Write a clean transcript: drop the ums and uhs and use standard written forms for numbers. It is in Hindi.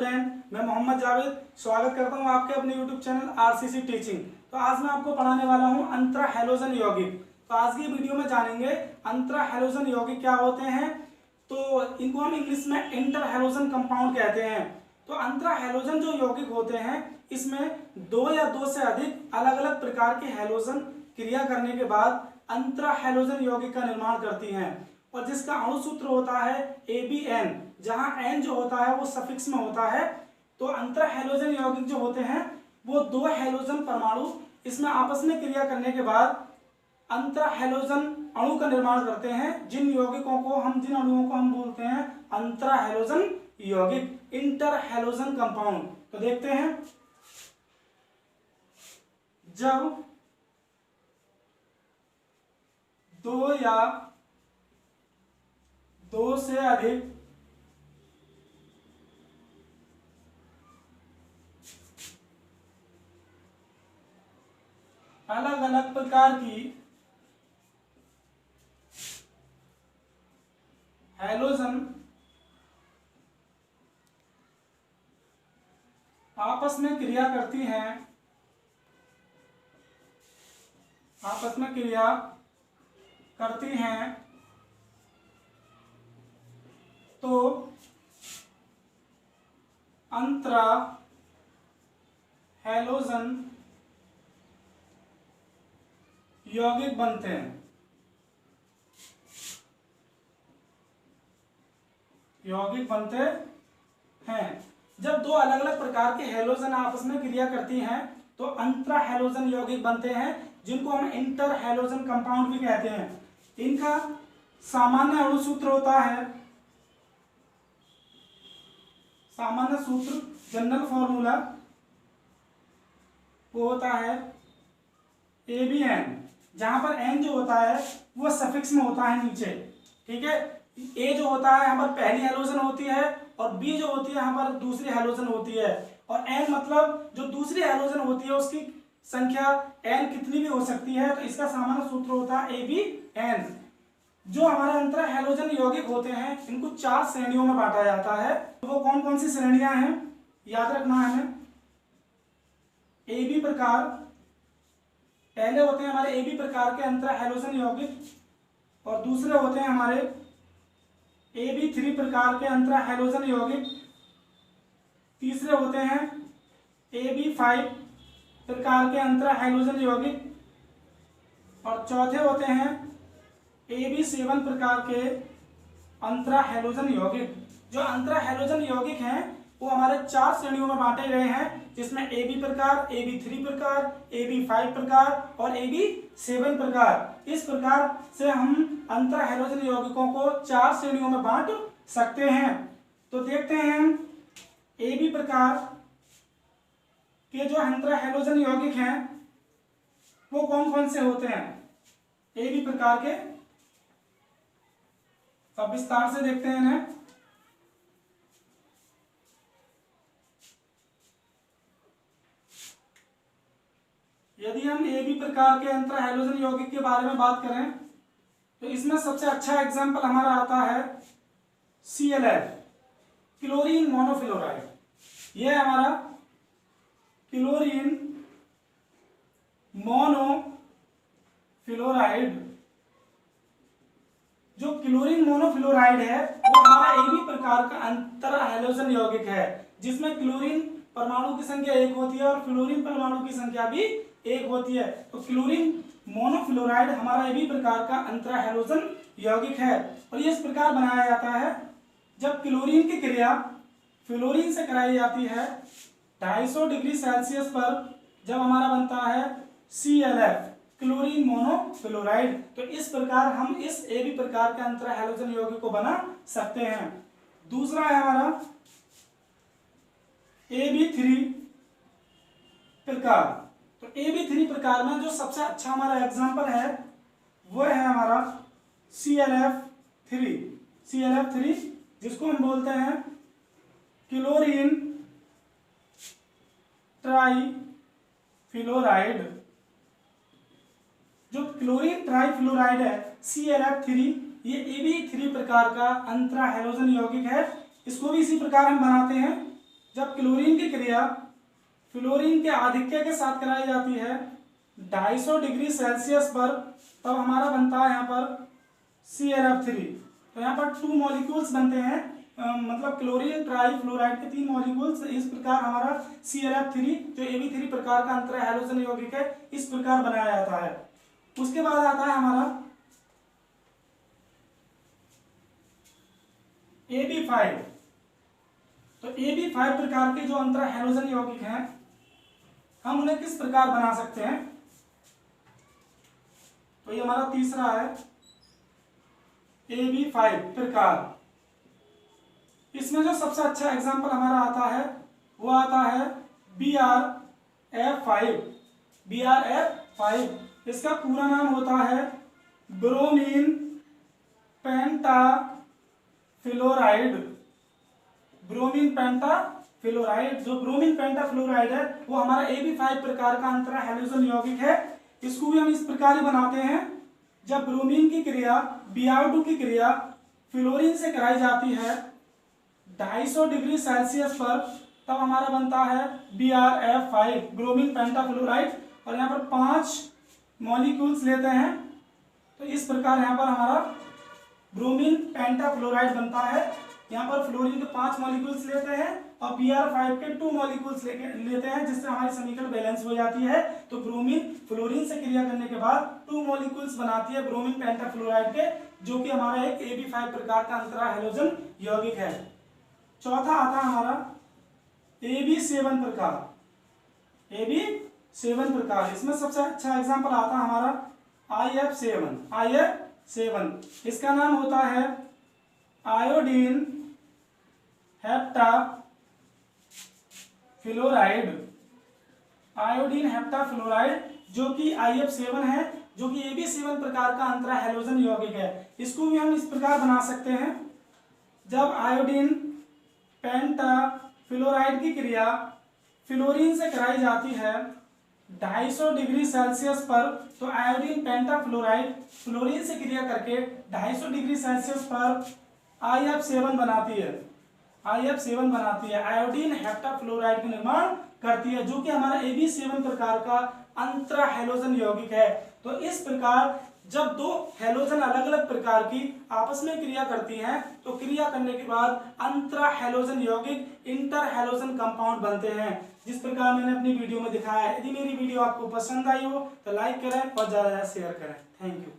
स्टूडेंट, मैं मोहम्मद जावेद स्वागत करता हूं आपके अपने यूट्यूब चैनल आरसीसी टीचिंग। तो आज मैं आपको पढ़ाने वाला हूं अंतरा हैलोजन यौगिक। तो आज की वीडियो में जानेंगे अंतरा हैलोजन यौगिक क्या होते हैं। तो इनको हम इंग्लिश में इंटर हैलोजन कंपाउंड कहते हैं। तो अंतरा हैलोजन जो यौगिक होते हैं इसमें दो या दो से अधिक अलग अलग प्रकार के हैलोजन क्रिया करने के बाद अंतरा हैलोजन यौगिक का निर्माण करती हैं और जिसका अणु सूत्र होता है ABN, जहां N जो होता है वो सफिक्स में होता है। तो अंतर हैलोजन यौगिक जो होते हैं वो दो हैलोजन परमाणु इसमें आपस में क्रिया करने के बाद अंतर हैलोजन अणु का निर्माण करते हैं, जिन अणुओं को हम बोलते हैं अंतर हैलोजन यौगिक, इंटर हैलोजन कंपाउंड। तो देखते हैं, जब दो या दो से अधिक अलग अलग प्रकार की हैलोजन आपस में क्रिया करती हैं, तो अंतरा हैलोजन यौगिक बनते हैं। जब दो अलग अलग प्रकार के हैलोजन आपस में क्रिया करती हैं तो अंतरा हैलोजन यौगिक बनते हैं, जिनको हम इंटर हैलोजन कंपाउंड भी कहते हैं। इनका सामान्य अणु सूत्र होता है, सामान्य सूत्र जनरल फॉर्मूला वो होता है ABN, जहां पर N जो होता है वो सफिक्स में होता है नीचे। ठीक है, A जो होता है यहाँ पर पहली हैलोजन होती है और B जो होती है यहाँ पर दूसरी हैलोजन होती है, और N मतलब जो दूसरी हैलोजन होती है उसकी संख्या N कितनी भी हो सकती है। तो इसका सामान्य सूत्र होता है ABN। जो हमारे अंतर हैलोजन यौगिक होते हैं इनको 4 श्रेणियों में बांटा जाता है। तो वो कौन कौन सी श्रेणियां हैं याद रखना है हमें। AB प्रकार, पहले होते हैं हमारे AB प्रकार के अंतर हैलोजन यौगिक, और दूसरे होते हैं हमारे AB3 प्रकार के अंतर हैलोजन यौगिक, तीसरे होते हैं AB5 प्रकार के अंतर हैलोजन यौगिक, और चौथे होते हैं AB7 प्रकार के अंतर हैलोजन यौगिक। जो अंतर हैलोजन यौगिक हैं वो हमारे 4 श्रेणियों में बांटे गए हैं, जिसमें AB प्रकार, AB3 प्रकार, AB5 प्रकार और AB7 प्रकार। इस प्रकार से हम अंतर हैलोजन यौगिकों को 4 श्रेणियों में बांट सकते हैं। तो देखते हैं AB प्रकार के जो अंतर हैलोजन यौगिक हैं वो कौन कौन से होते हैं। AB प्रकार के अब विस्तार से देखते हैं इन्हें। यदि हम AB प्रकार के अंतर हैलोजन यौगिक के बारे में बात करें तो इसमें सबसे अच्छा एग्जांपल हमारा आता है ClF, क्लोरीन मोनोफ्लोराइड। यह है हमारा क्लोरीन मोनोफ्लोराइड। जो क्लोरीन मोनोफ्लोराइड है वो हमारा AB प्रकार का अंतर हैलोजन यौगिक है, जिसमें क्लोरीन परमाणु की संख्या 1 होती है और फ्लोरीन परमाणु की संख्या भी 1 होती है। तो क्लोरीन मोनोफ्लोराइड हमारा AB प्रकार का अंतर हैलोजन यौगिक है, और ये इस प्रकार बनाया जाता है जब क्लोरीन की क्रिया फ्लोरीन से कराई जाती है 250 डिग्री सेल्सियस पर, जब हमारा बनता है ClF, क्लोरीन मोनोफ्लोराइड। तो इस प्रकार हम इस AB प्रकार के अंतर हैलोजन यौगिक को बना सकते हैं। दूसरा है हमारा AB3 प्रकार। तो AB3 प्रकार में जो सबसे अच्छा हमारा एग्जांपल है वो है हमारा ClF3, जिसको हम बोलते हैं क्लोरीन ट्राईफ्लोराइड। जो क्लोरीन ट्राईफ्लोराइड है ClF3, ये AB3 प्रकार का अंतर हैलोजन यौगिक है। इसको भी इसी प्रकार हम बनाते हैं जब क्लोरीन की क्रिया फ्लोरीन के आधिक्य के साथ कराई जाती है 250 डिग्री सेल्सियस पर, तब हमारा बनता है यहाँ पर CrF3। तो यहाँ पर 2 मॉलिक्यूल्स बनते हैं, मतलब क्लोरीन ट्राईफ्लोराइड के 3 मॉलिक्यूल्स। इस प्रकार हमारा CrF3 जो Ab3 प्रकार का अंतरा हैलोजन यौगिक है, इस प्रकार बनाया जाता है। उसके बाद आता है हमारा Ab5। तो Ab5 प्रकार के जो अंतरा हैलोजन यौगिक हैं, हम उन्हें किस प्रकार बना सकते हैं? तो ये हमारा तीसरा है Ab5 प्रकार। इसमें जो सबसे अच्छा एग्जांपल हमारा आता है वो आता है BrF5। BrF5 इसका पूरा नाम होता है ब्रोमीन पेंटाफ्लोराइड। ब्रोमीन पेंटाफ्लोराइड, जो ब्रोमीन पेंटाफ्लोराइड है वो हमारा Ab5 प्रकार का अंतरा हैलोजन यौगिक है। इसको भी हम इस प्रकार ही बनाते हैं, जब ब्रोमीन की क्रिया Br2 की क्रिया फ्लोरीन से कराई जाती है 250 डिग्री सेल्सियस पर, तब हमारा बनता है BrF5 ब्रोमीन पेंटाफ्लोराइड। और यहाँ पर 5 मॉलिक्यूल्स लेते हैं, तो इस प्रकार यहाँ पर हमारा ब्रोमीन पेंटाफ्लोराइड बनता है। यहाँ पर फ्लोरीन के 5 मॉलिक्यूल्स लेते हैं और Br5 के 2 मॉलिक्यूल्स लेते हैं, जिससे हमारी समीकरण बैलेंस हो जाती है। तो ब्रोमीन फ्लोरीन से क्रिया करने के बाद 2 मॉलिक्यूल्स बनाती है ब्रोमीन पेंटाफ्लोराइड के, जो कि हमारा एक Ab5 प्रकार का अंतरा हैलोजन यौगिक है। चौथा आता है हमारा Ab7 प्रकार। Ab7 प्रकार, इसमें सबसे अच्छा एग्जांपल आता है हमारा IF7। इसका नाम होता है आयोडीन हेप्टाफ्लोराइड। आयोडीन हेप्टाफ्लोराइड जो कि IF7 है, जो कि Ab7 प्रकार का अंतरा हैलोजन यौगिक है। इसको भी हम इस प्रकार बना सकते हैं, जब आयोडीन पेंटाफ्लोराइड की क्रिया फ्लोरीन से कराई जाती है 250 डिग्री सेल्सियस पर, तो आयोडीन पेंटाफ्लोराइड फ्लोरीन से क्रिया करके 250 डिग्री सेल्सियस पर IF7 बनाती है। IF7 बनाती है, आयोडीन हेप्टाफ्लोराइड का निर्माण करती है, जो कि हमारा Ab7 प्रकार का अंतरा हैलोजन यौगिक है। तो इस प्रकार जब 2 हैलोजन अलग अलग प्रकार की आपस में क्रिया करती हैं, तो क्रिया करने के बाद अंतरा हैलोजन यौगिक इंटर हैलोजन कंपाउंड बनते हैं, जिस प्रकार मैंने अपनी वीडियो में दिखाया है। यदि मेरी वीडियो आपको पसंद आई हो तो लाइक करें और ज्यादा शेयर करें। Thank you.